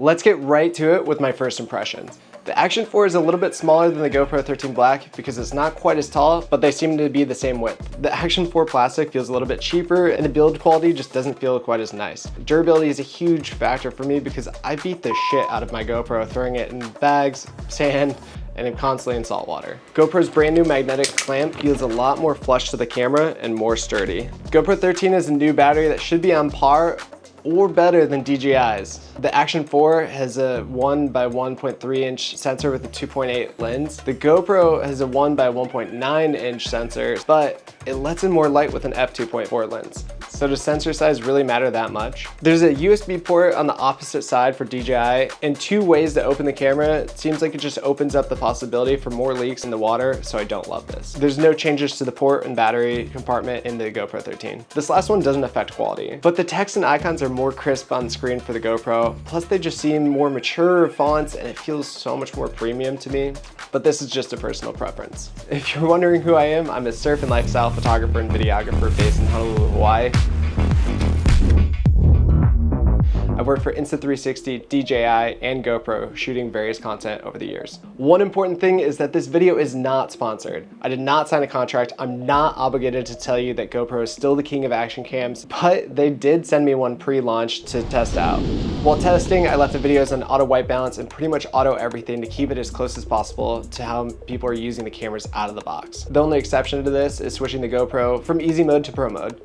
Let's get right to it with my first impressions. The Action 4 is a little bit smaller than the GoPro 13 Black because it's not quite as tall, but they seem to be the same width. The Action 4 plastic feels a little bit cheaper and the build quality just doesn't feel quite as nice. Durability is a huge factor for me because I beat the shit out of my GoPro, throwing it in bags, sand, and I'm constantly in salt water. GoPro's brand new magnetic clamp feels a lot more flush to the camera and more sturdy. GoPro 13 is a new battery that should be on par or better than DJI's. The Action 4 has a 1 by 1.3 inch sensor with a 2.8 lens. The GoPro has a 1 by 1.9 inch sensor, but it lets in more light with an f2.4 lens. So does sensor size really matter that much? There's a USB port on the opposite side for DJI and 2 ways to open the camera. It seems like it just opens up the possibility for more leaks in the water, so I don't love this. There's no changes to the port and battery compartment in the GoPro 13. This last one doesn't affect quality, but the text and icons are more crisp on screen for the GoPro. Plus they just seem more mature fonts and it feels so much more premium to me. But this is just a personal preference. If you're wondering who I am, I'm a surf and lifestyle photographer and videographer based in Honolulu, Hawaii. I've worked for Insta360, DJI, and GoPro shooting various content over the years. One important thing is that this video is not sponsored. I did not sign a contract. I'm not obligated to tell you that GoPro is still the king of action cams, but they did send me one pre-launch to test out. While testing, I left the videos on auto white balance and pretty much auto everything to keep it as close as possible to how people are using the cameras out of the box. The only exception to this is switching the GoPro from easy mode to pro mode.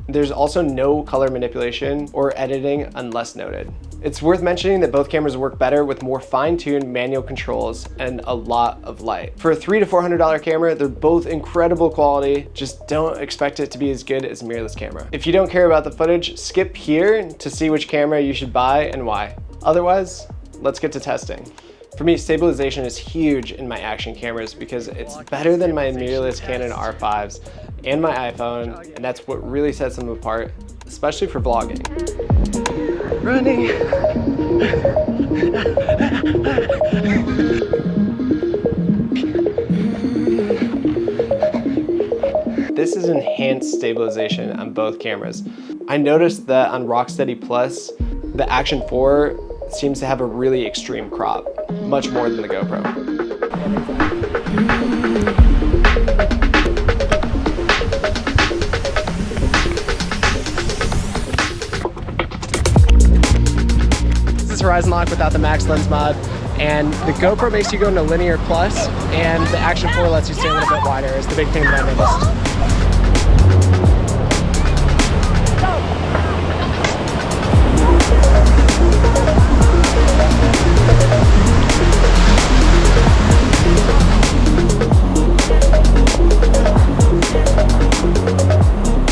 There's also no color manipulation or editing unless noted. It's worth mentioning that both cameras work better with more fine-tuned manual controls and a lot of light. For a $300 to $400 camera, they're both incredible quality, just don't expect it to be as good as a mirrorless camera. If you don't care about the footage, skip here to see which camera you should buy and why. Otherwise, let's get to testing. For me, stabilization is huge in my action cameras because it's better than my mirrorless Canon R5s and my iPhone, and that's what really sets them apart, especially for vlogging. Running. This is enhanced stabilization on both cameras. I noticed that on Rocksteady Plus, the Action 4 seems to have a really extreme crop, much more than the GoPro. This is Horizon Lock without the max lens mod, and the GoPro makes you go into linear plus, and the Action 4 lets you stay a little bit wider is the big thing that I noticed.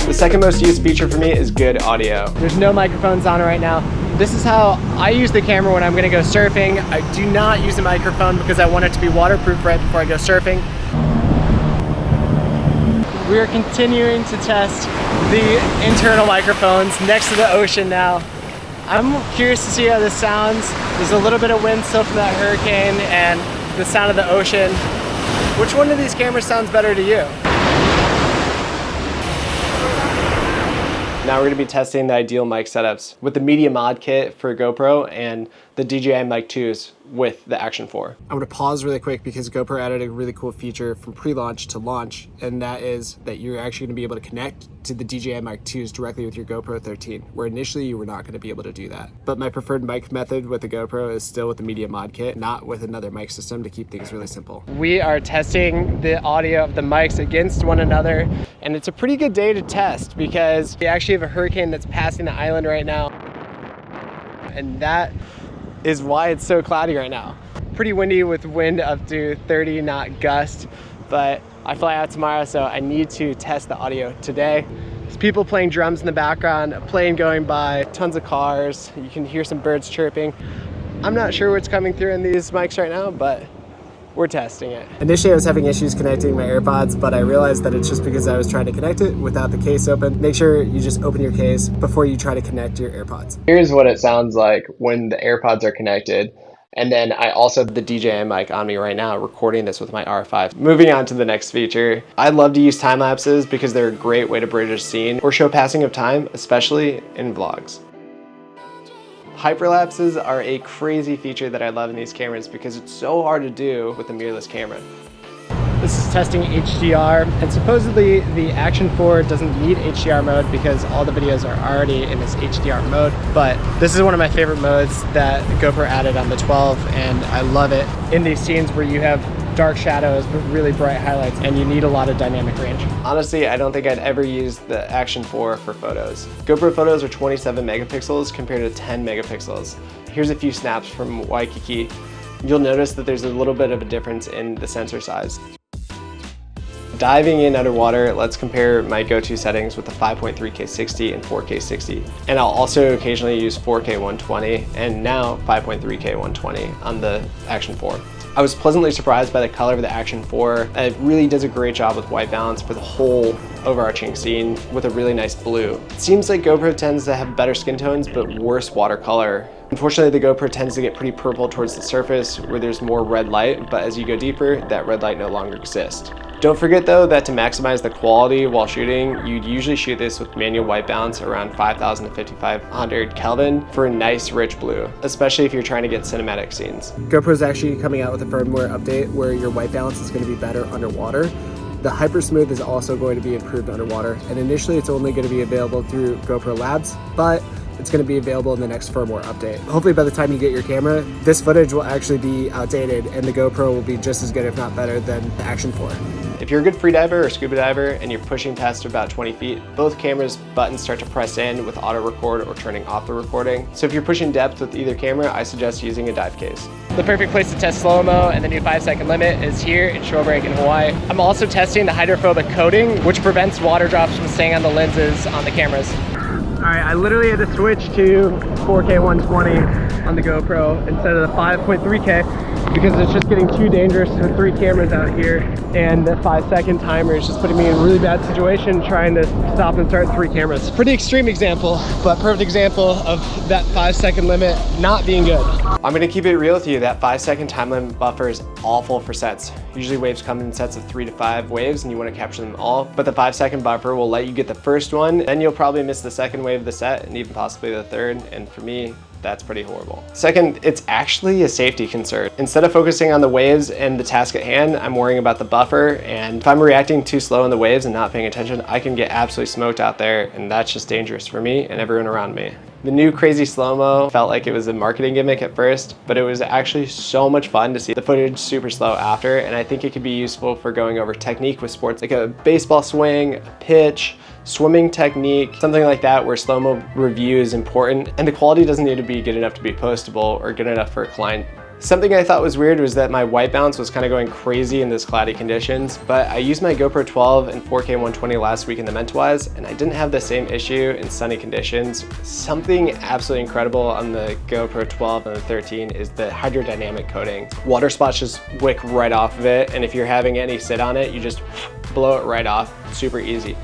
The second most used feature for me is good audio. There's no microphones on right now. This is how I use the camera when I'm gonna go surfing. I do not use a microphone because I want it to be waterproof right before I go surfing. We are continuing to test the internal microphones next to the ocean now. I'm curious to see how this sounds. There's a little bit of wind still from that hurricane and the sound of the ocean. Which one of these cameras sounds better to you? Now we're going to be testing the ideal mic setups with the Media Mod Kit for GoPro and the DJI Mic 2s with the Action 4. I'm going to pause really quick because GoPro added a really cool feature from pre-launch to launch, and that is that you're actually going to be able to connect to the DJI Mic 2s directly with your GoPro 13, where initially you were not going to be able to do that. But my preferred mic method with the GoPro is still with the Media Mod Kit, not with another mic system, to keep things really simple. We are testing the audio of the mics against one another, and it's a pretty good day to test because we actually have a hurricane that's passing the island right now, and that is why it's so cloudy right now. Pretty windy with wind up to 30 knot gust, but I fly out tomorrow, so I need to test the audio today. There's people playing drums in the background, a plane going by, tons of cars. You can hear some birds chirping. I'm not sure what's coming through in these mics right now, but we're testing it. Initially I was having issues connecting my AirPods, but I realized that it's just because I was trying to connect it without the case open. Make sure you just open your case before you try to connect your AirPods. Here's what it sounds like when the AirPods are connected. And then I also have the DJI mic on me right now, recording this with my R5. Moving on to the next feature. I love to use time lapses because they're a great way to bridge a scene or show passing of time, especially in vlogs. Hyperlapses are a crazy feature that I love in these cameras because it's so hard to do with a mirrorless camera. This is testing HDR, and supposedly the Action 4 doesn't need HDR mode because all the videos are already in this HDR mode, but this is one of my favorite modes that GoPro added on the 12, and I love it in these scenes where you have dark shadows but really bright highlights and you need a lot of dynamic range. Honestly, I don't think I'd ever use the Action 4 for photos. GoPro photos are 27 megapixels compared to 10 megapixels. Here's a few snaps from Waikiki. You'll notice that there's a little bit of a difference in the sensor size. Diving in underwater, let's compare my go-to settings with the 5.3K 60 and 4K 60. And I'll also occasionally use 4K 120 and now 5.3K 120 on the Action 4. I was pleasantly surprised by the color of the Action 4. It really does a great job with white balance for the whole overarching scene with a really nice blue. It seems like GoPro tends to have better skin tones but worse watercolor. Unfortunately, the GoPro tends to get pretty purple towards the surface where there's more red light, but as you go deeper, that red light no longer exists. Don't forget though that to maximize the quality while shooting, you'd usually shoot this with manual white balance around 5000 to 5500 Kelvin for a nice rich blue, especially if you're trying to get cinematic scenes. GoPro's actually coming out with a firmware update where your white balance is going to be better underwater. The Hyper Smooth is also going to be improved underwater, and initially it's only going to be available through GoPro Labs, but it's going to be available in the next firmware update. Hopefully by the time you get your camera, this footage will actually be outdated and the GoPro will be just as good, if not better, than the Action 4. If you're a good freediver or scuba diver and you're pushing past about 20 feet, both cameras' buttons start to press in with auto record or turning off the recording. So if you're pushing depth with either camera, I suggest using a dive case. The perfect place to test slow-mo and the new 5-second limit is here in Shorebreak in Hawaii. I'm also testing the hydrophobic coating, which prevents water drops from staying on the lenses on the cameras. All right, I literally had to switch to 4K 120 on the GoPro instead of the 5.3K because it's just getting too dangerous with 3 cameras out here, and the 5-second timer is just putting me in a really bad situation trying to stop and start 3 cameras. Pretty extreme example, but perfect example of that 5-second limit not being good. I'm gonna keep it real with you. That 5-second time limit buffer is awful for sets. Usually waves come in sets of 3 to 5 waves and you wanna capture them all, but the 5-second buffer will let you get the first one, then you'll probably miss the second wave of the set and even possibly the third, and for me, that's pretty horrible. Second, it's actually a safety concern. Instead of focusing on the waves and the task at hand, I'm worrying about the buffer, and if I'm reacting too slow in the waves and not paying attention, I can get absolutely smoked out there, and that's just dangerous for me and everyone around me. The new crazy slow-mo felt like it was a marketing gimmick at first, but it was actually so much fun to see the footage super slow after, and I think it could be useful for going over technique with sports like a baseball swing, a pitch, swimming technique, something like that where slow-mo review is important, and the quality doesn't need to be good enough to be postable or good enough for a client. Something I thought was weird was that my white balance was kind of going crazy in this cloudy conditions, but I used my GoPro 12 and 4K 120 last week in the Mentawais, and I didn't have the same issue in sunny conditions. Something absolutely incredible on the GoPro 12 and the 13 is the hydrodynamic coating. Water spots just wick right off of it, and if you're having any sit on it, you just blow it right off, super easy.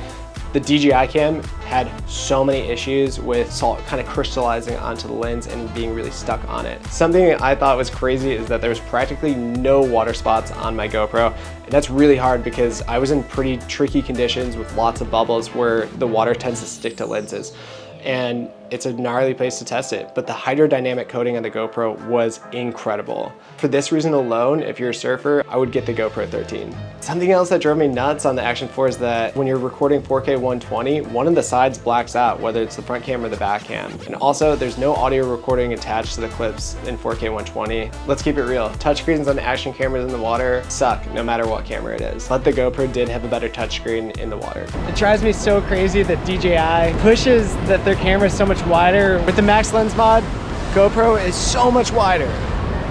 The DJI cam had so many issues with salt kind of crystallizing onto the lens and being really stuck on it. Something I thought was crazy is that there was practically no water spots on my GoPro, and that's really hard because I was in pretty tricky conditions with lots of bubbles where the water tends to stick to lenses. And it's a gnarly place to test it, but the hydrodynamic coating on the GoPro was incredible. For this reason alone, if you're a surfer, I would get the GoPro 13. Something else that drove me nuts on the Action 4 is that when you're recording 4K 120, one of the sides blacks out, whether it's the front cam or the back cam. And also, there's no audio recording attached to the clips in 4K 120. Let's keep it real. Touchscreens on the Action cameras in the water suck, no matter what camera it is. But the GoPro did have a better touchscreen in the water. It drives me so crazy that DJI pushes that their camera is so much wider. With the max lens mod, GoPro is so much wider.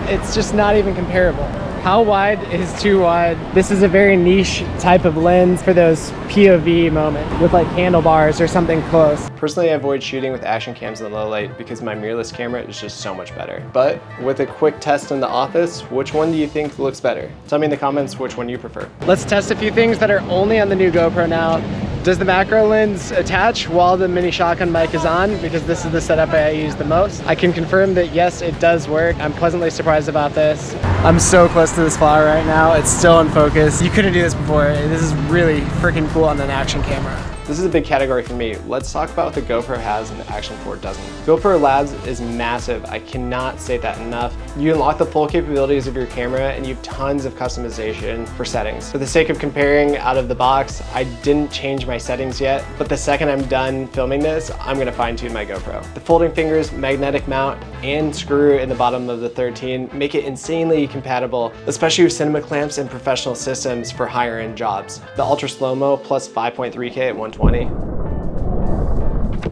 It's just not even comparable. How wide is too wide? This is a very niche type of lens for those POV moments with like handlebars or something close. Personally, I avoid shooting with action cams in low light because my mirrorless camera is just so much better. But with a quick test in the office, which one do you think looks better? Tell me in the comments which one you prefer. Let's test a few things that are only on the new GoPro now. Does the macro lens attach while the mini shotgun mic is on? Because this is the setup I use the most. I can confirm that yes, it does work. I'm pleasantly surprised about this. I'm so close to this flower right now. It's still in focus. You couldn't do this before. This is really freaking cool on an action camera. This is a big category for me. Let's talk about what the GoPro has and the Action 4 doesn't. GoPro Labs is massive. I cannot say that enough. You unlock the full capabilities of your camera and you have tons of customization for settings. For the sake of comparing out of the box, I didn't change my settings yet, but the second I'm done filming this, I'm gonna fine tune my GoPro. The folding fingers, magnetic mount, and screw in the bottom of the 13 make it insanely compatible, especially with cinema clamps and professional systems for higher end jobs. The ultra slow-mo plus 5.3K at 120.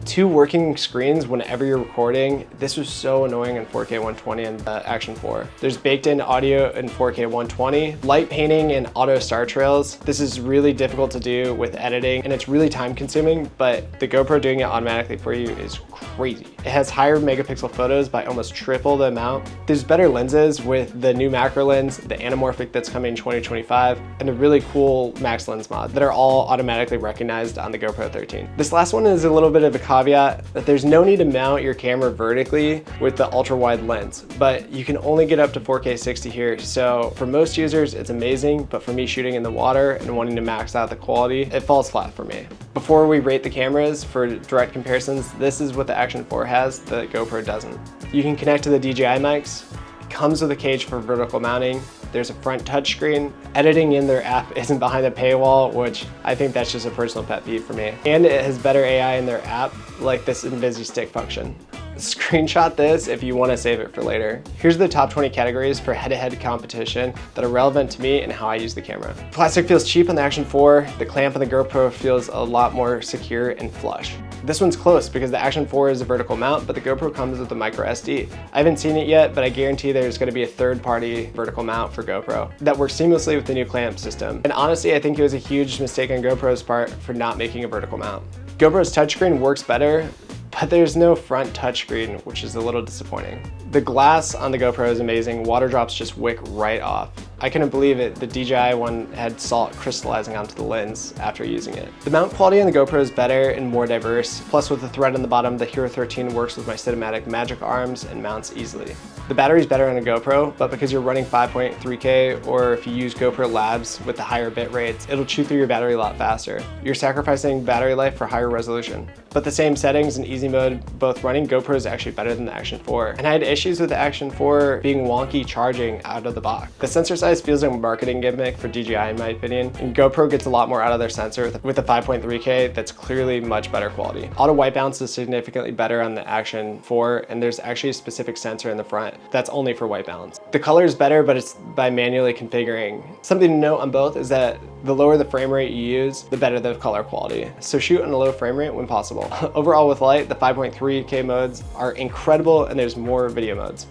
Two working screens whenever you're recording. This was so annoying in 4K 120 and the Action 4. There's baked in audio in 4K 120. Light painting and auto star trails. This is really difficult to do with editing and it's really time consuming, but the GoPro doing it automatically for you is crazy. It has higher megapixel photos by almost triple the amount. There's better lenses with the new macro lens, the anamorphic that's coming in 2025, and a really cool max lens mod that are all automatically recognized on the GoPro 13. This last one is a little bit of a caveat that there's no need to mount your camera vertically with the ultra wide lens, but you can only get up to 4K 60 here. So for most users, it's amazing, but for me shooting in the water and wanting to max out the quality, it falls flat for me. Before we rate the cameras for direct comparisons, this is what the Action 4 has that GoPro doesn't. You can connect to the DJI mics. It comes with a cage for vertical mounting. There's a front touchscreen. Editing in their app isn't behind a paywall, which I think that's just a personal pet peeve for me. And it has better AI in their app, like this Invisi Stick function. Screenshot this if you want to save it for later. Here's the top 20 categories for head-to-head competition that are relevant to me and how I use the camera. Plastic feels cheap on the Action 4. The clamp on the GoPro feels a lot more secure and flush. This one's close because the Action 4 is a vertical mount, but the GoPro comes with a micro SD. I haven't seen it yet, but I guarantee there's going to be a third-party vertical mount for GoPro that works seamlessly with the new clamp system. And honestly, I think it was a huge mistake on GoPro's part for not making a vertical mount. GoPro's touchscreen works better, but there's no front touchscreen, which is a little disappointing. The glass on the GoPro is amazing. Water drops just wick right off. I couldn't believe it. The DJI one had salt crystallizing onto the lens after using it. The mount quality on the GoPro is better and more diverse. Plus with the thread on the bottom, the Hero 13 works with my cinematic magic arms and mounts easily. The battery's better on a GoPro, but because you're running 5.3K or if you use GoPro Labs with the higher bit rates, it'll chew through your battery a lot faster. You're sacrificing battery life for higher resolution. But the same settings and easy mode both running, GoPro is actually better than the Action 4. And I had issues with the Action 4 being wonky charging out of the box. The sensor size feels like a marketing gimmick for DJI in my opinion, and GoPro gets a lot more out of their sensor with a 5.3K that's clearly much better quality. Auto white balance is significantly better on the Action 4, and there's actually a specific sensor in the front that's only for white balance. The color is better, but it's by manually configuring. Something to note on both is that the lower the frame rate you use, the better the color quality. So shoot on a low frame rate when possible. Overall with light, the 5.3K modes are incredible and there's more video modes.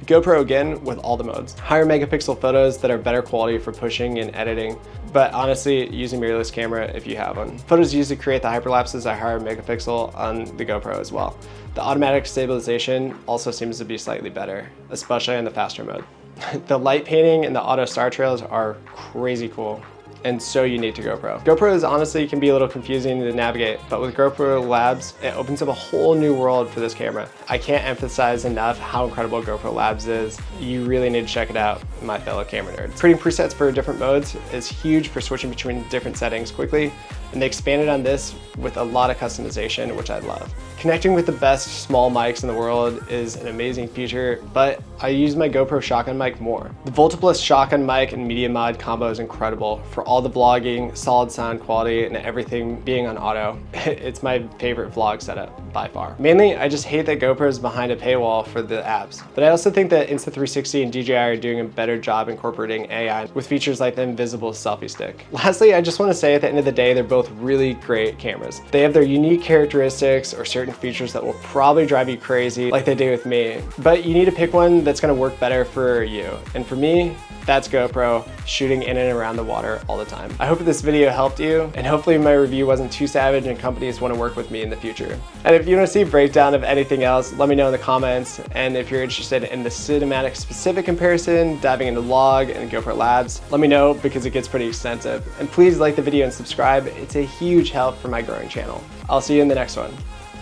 GoPro again with all the modes. Higher megapixel photos that are better quality for pushing and editing, but honestly, use a mirrorless camera if you have one. Photos used to create the hyperlapses are higher megapixel on the GoPro as well. The automatic stabilization also seems to be slightly better, especially in the faster mode. The light painting and the auto star trails are crazy cool and so unique to GoPro. GoPros honestly can be a little confusing to navigate, but with GoPro Labs, it opens up a whole new world for this camera. I can't emphasize enough how incredible GoPro Labs is. You really need to check it out, my fellow camera nerds. Creating presets for different modes is huge for switching between different settings quickly, and they expanded on this with a lot of customization, which I love. Connecting with the best small mics in the world is an amazing feature, but I use my GoPro shotgun mic more. The Voltaplus shotgun mic and media mod combo is incredible for all the vlogging, solid sound quality, and everything being on auto. It's my favorite vlog setup by far. Mainly, I just hate that GoPro is behind a paywall for the apps, but I also think that Insta360 and DJI are doing a better job incorporating AI with features like the invisible selfie stick. Lastly, I just want to say at the end of the day, they're both really great cameras. They have their unique characteristics or certain features that will probably drive you crazy like they do with me, but you need to pick one that's going to work better for you. And for me, that's GoPro, shooting in and around the water all the time. I hope this video helped you, and hopefully my review wasn't too savage and companies want to work with me in the future. And if you want to see a breakdown of anything else, let me know in the comments. And if you're interested in the cinematic specific comparison, diving into log and GoPro Labs, let me know because it gets pretty extensive. And please like the video and subscribe. It's a huge help for my growing channel. I'll see you in the next one.